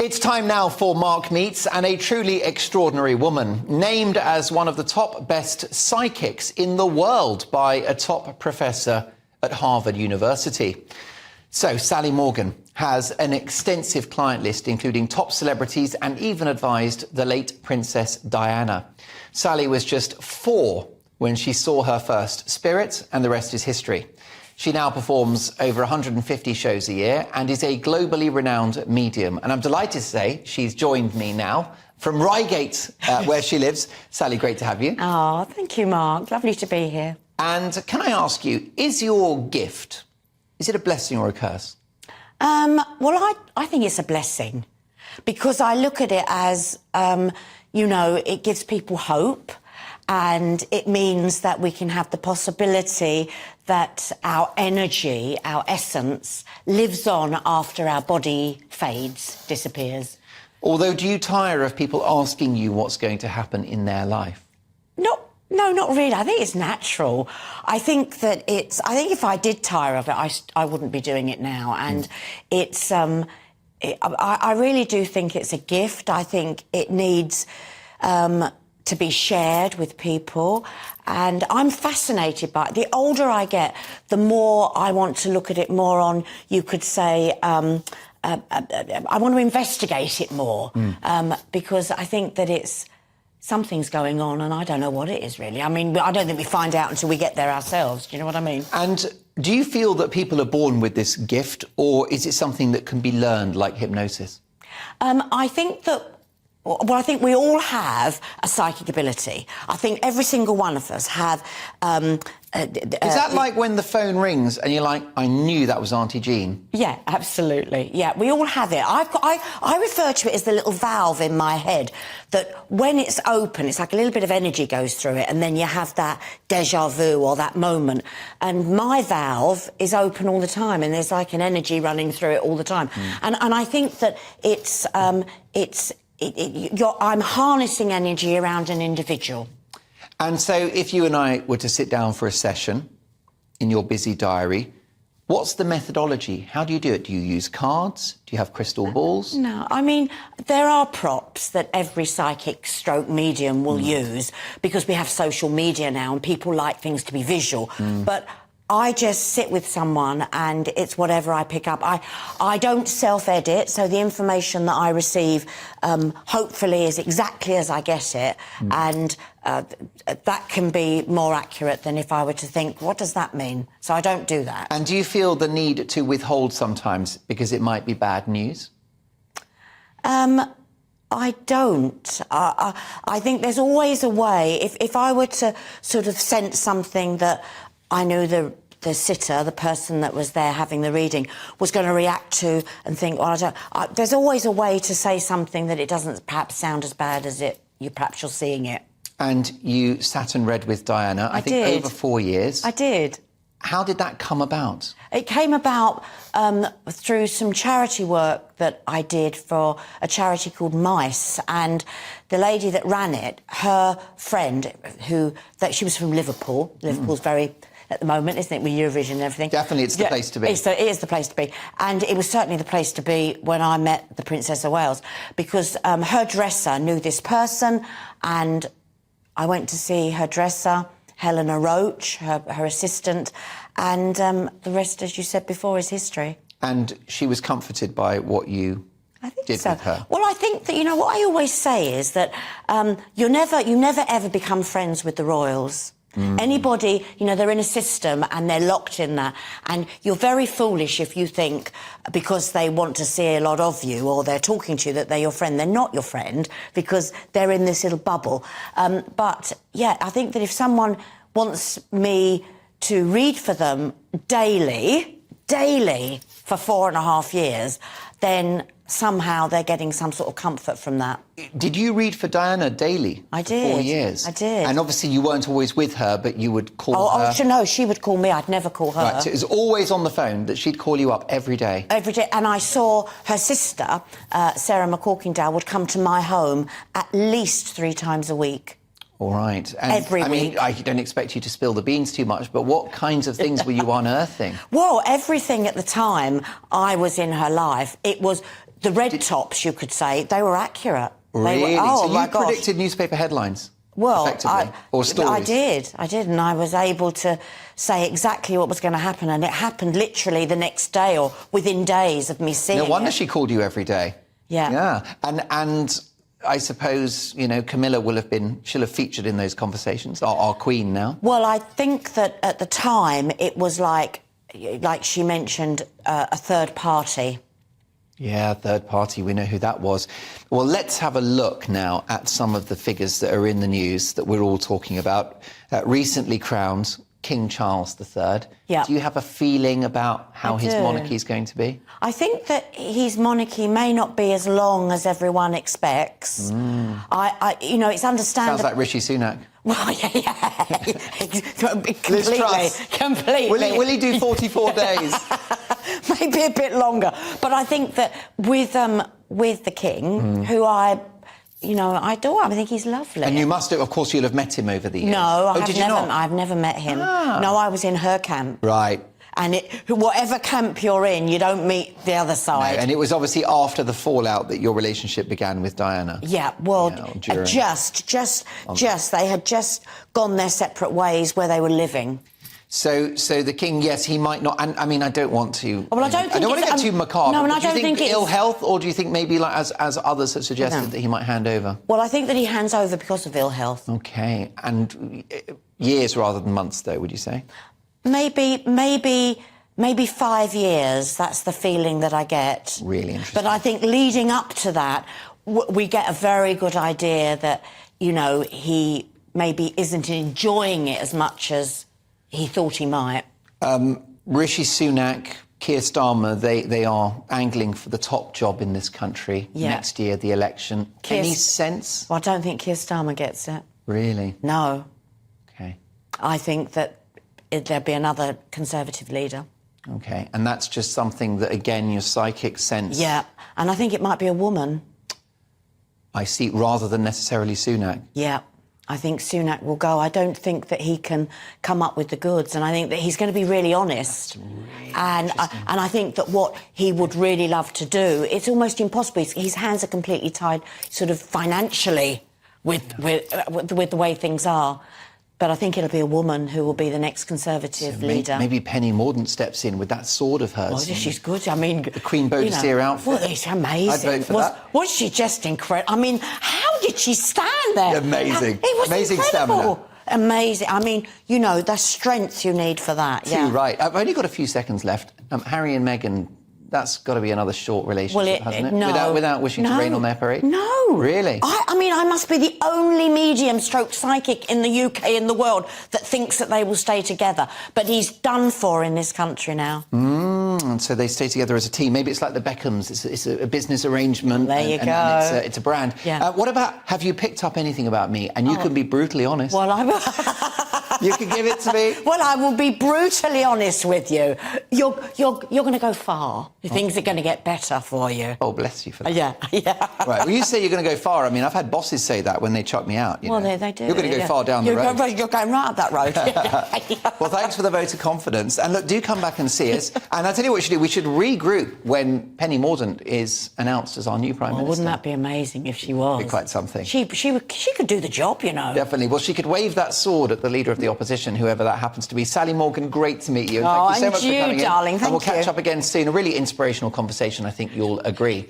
It's time now for Mark Meets, and a truly extraordinary woman, named as one of the top best psychics in the world by a top professor at Harvard University. So Sally Morgan has an extensive client list, including top celebrities, and even advised the late Princess Diana. Sally was just 4 when she saw her first spirit, and the rest is history. She now performs over 150 shows a year and is a globally renowned medium. And I'm delighted to say she's joined me now from Reigate, where she lives. Sally, great to have you. Oh, thank you, Mark. Lovely to be here. And can I ask you, is your gift, is it a blessing or a curse? Well, I think it's a blessing because I look at it as, you know, it gives people hope. And it means that we can have the possibility that our energy, our essence, lives on after our body fades, disappears. Although, do you tire of people asking you what's going to happen in their life? No, not really. I think it's natural. I think that I think if I did tire of it, I wouldn't be doing it now. And it's, I really do think it's a gift. I think it needs, to be shared with people, and I'm fascinated by it. The older I get, the more I want to look at it more on, you could say, I want to investigate it more, because I think that something's going on and I don't know what it is really. I mean, I don't think we find out until we get there ourselves, do you know what I mean? And do you feel that people are born with this gift, or is it something that can be learned like hypnosis? I think that Well, I think we all have a psychic ability. I think every single one of us have... Is that like when the phone rings and you're like, I knew that was Auntie Jean? Yeah, absolutely. Yeah, we all have it. I refer to it as the little valve in my head that when it's open, it's like a little bit of energy goes through it and then you have that déjà vu or that moment. And my valve is open all the time and there's like an energy running through it all the time. And I think that I'm harnessing energy around an individual. And so if you and I were to sit down for a session in your busy diary, what's the methodology? How do you do it? Do you use cards? Do you have crystal balls? No, I mean, there are props that every psychic stroke medium will use because we have social media now and people like things to be visual. But I just sit with someone and it's whatever I pick up. I don't self-edit, so the information that I receive hopefully is exactly as I get it, and that can be more accurate than if I were to think, what does that mean? So I don't do that. And do you feel the need to withhold sometimes because it might be bad news? I don't. I think there's always a way. If I were to sort of sense something that I knew the sitter, the person that was there having the reading, was going to react to and think, well, there's always a way to say something that it doesn't perhaps sound as bad as perhaps you're seeing it. And you sat and read with Diana, I think did. over 4 years. I did. How did that come about? It came about through some charity work that I did for a charity called Mice, and the lady that ran it, her friend, she was from Liverpool. Liverpool's very, at the moment, isn't it, with Eurovision and everything? Definitely, it's the place to be. It is the place to be. And it was certainly the place to be when I met the Princess of Wales, because her dresser knew this person, and I went to see her dresser, Helena Roach, her assistant, and the rest, as you said before, is history. And she was comforted by what you did with her? Well, I think that, you know, what I always say is that you never ever become friends with the royals. Anybody, you know, they're in a system and they're locked in that. And you're very foolish if you think because they want to see a lot of you or they're talking to you that they're your friend. They're not your friend because they're in this little bubble. But, yeah, I think that if someone wants me to read for them daily for 4.5 years, then somehow they're getting some sort of comfort from that. Did you read for Diana daily? I did. For 4 years? I did. And obviously you weren't always with her, but you would call her... Oh, no, she would call me. I'd never call her. Right, so it was always on the phone that she'd call you up every day? Every day. And I saw her sister, Sarah McCorkindale, would come to my home at least 3 times a week. All right. And, every week. I mean, I don't expect you to spill the beans too much, but what kinds of things were you unearthing? Well, everything at the time I was in her life, it was the red tops, you could say, they were accurate. Really? They were, oh, so my you gosh. predicted newspaper headlines? Well, or stories? I did, and I was able to say exactly what was going to happen, and it happened literally the next day or within days of me seeing it. No wonder she called you every day. Yeah. Yeah. And I suppose, you know, Camilla she'll have featured in those conversations, our queen now. Well, I think that at the time it was like she mentioned, a third party. Yeah, third party, we know who that was. Well, let's have a look now at some of the figures that are in the news that we're all talking about. Recently crowned King Charles III. Yeah. Do you have a feeling about how his monarchy is going to be? I think that his monarchy may not be as long as everyone expects. You know, it's understandable. Sounds like Rishi Sunak. Well, yeah. Liz completely. Will he do 44 days? Maybe a bit longer. But I think that with the king, who I adore, I think he's lovely. And you must have, of course, you'll have met him over the years. No, did you not? I've never met him. Ah. No, I was in her camp. Right. And whatever camp you're in, you don't meet the other side. No, and it was obviously after the fallout that your relationship began with Diana. Yeah, well, just they had just gone their separate ways where they were living. So the king, yes, he might not. And I mean, I don't want to. Well, I don't want to get too macabre. No, and I do you don't think it's ill health, or do you think maybe, like as others have suggested, that he might hand over? Well, I think that he hands over because of ill health. Okay, and years rather than months, though, would you say? Maybe 5 years. That's the feeling that I get. Really interesting. But I think leading up to that, we get a very good idea that, you know, he maybe isn't enjoying it as much as he thought he might. Rishi Sunak, Keir Starmer, they are angling for the top job in this country next year, the election. Any sense? Well, I don't think Keir Starmer gets it. Really? No. Okay. I think that there'll be another Conservative leader. Okay, and that's just something that, again, your psychic sense... Yeah, and I think it might be a woman. I see, rather than necessarily Sunak. Yeah, I think Sunak will go. I don't think that he can come up with the goods, and I think that he's going to be really honest. That's really and I think that what he would really love to do, it's almost impossible. His hands are completely tied, sort of financially, with the way things are. But I think it'll be a woman who will be the next Conservative leader. Maybe Penny Mordaunt steps in with that sword of hers. Oh, she's good. I mean... The Queen Bodicea outfit. Well, it's amazing. I'd vote for that. Was she just incredible? I mean, how did she stand there? Amazing. It was amazing incredible. Stamina. Amazing. I mean, you know, the strength you need for that. Too right. I've only got a few seconds left. Harry and Meghan, that's got to be another short relationship, hasn't it? No. Without wishing to rain on their parade? No. Really? I mean, I must be the only medium-stroke psychic in the UK, in the world, that thinks that they will stay together. But he's done for in this country now. And so they stay together as a team. Maybe it's like the Beckhams. It's a business arrangement. There you go. And it's a brand. Yeah. What about, have you picked up anything about me? And you can be brutally honest. Well, You can give it to me. Well, I will be brutally honest with you. You're going to go far. Things are going to get better for you. Oh, bless you for that. Yeah. Right, when you say you're going to go far, I mean, I've had bosses say that when they chuck me out. Well, they do. You're going to go far down the road. You're going right up that road. Well, thanks for the vote of confidence. And look, do come back and see us. And I'll tell you what we should do. We should regroup when Penny Mordaunt is announced as our new Prime Minister. Wouldn't that be amazing if she was? It'd be quite something. She could do the job, you know. Definitely. Well, she could wave that sword at the Leader of the Opposition, whoever that happens to be. Sally Morgan, great to meet you. And thank you so much for coming darling. in. Thank and we'll you. catch up again soon. A really inspirational conversation, I think you'll agree.